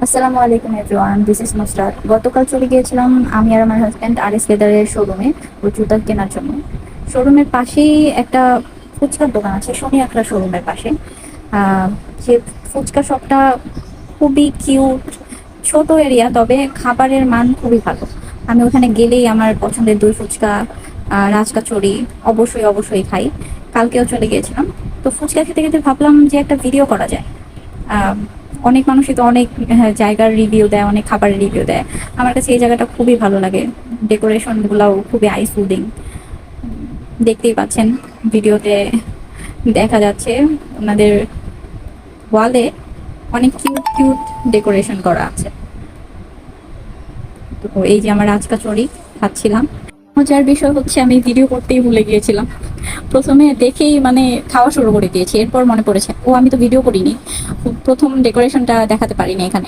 আসসালামু আলাইকুম everyone, this is Nusrat. গতকাল চলে গিয়েছিলাম আমি আর আমার হাজব্যান্ড আর এস লেদারের শোরুমে ওই জুতা কেনার জন্য। শোরুমের পাশেই একটা ফুচকার দোকান আছে, শনি আখড়া শোরুমের পাশে। যে ফুচকা শপটা খুবই কিউট, ছোট এরিয়া, তবে খাবারের মান খুবই ভালো। আমি ওখানে গেলেই আমার পছন্দের দই ফুচকা, রাজকাচুরি অবশ্যই অবশ্যই খাই। কালকেও চলে গিয়েছিলাম। তো ফুচকা খেতে খেতে ভাবলাম যে একটা ভিডিও করা যায়। আহ, অনেক মানুষই তো অনেক জায়গার রিভিউ দেয়, অনেক খাবারের রিভিউ দেয়। আমার কাছে এই জায়গাটা খুবই ভালো লাগে। ডেকোরেশন গুলাও খুবই আই সুদিং। দেখতেই পাচ্ছেন ভিডিওতে দেখা যাচ্ছে ওনাদের ওয়ালে অনেক কিউট কিউট ডেকোরেশন করা আছে। তো এই যে আমার রাজকাচুরি খাচ্ছিলাম। মজার বিষয় হচ্ছে আমি ভিডিও করতেই ভুলে গিয়েছিলাম। প্রথমে দেখেই মানে খাওয়া শুরু করে দিয়েছি, এরপর মনে পড়েছে ও আমি তো ভিডিও করিনি, প্রথম ডেকোরেশনটা দেখাতে পারিনি এখানে।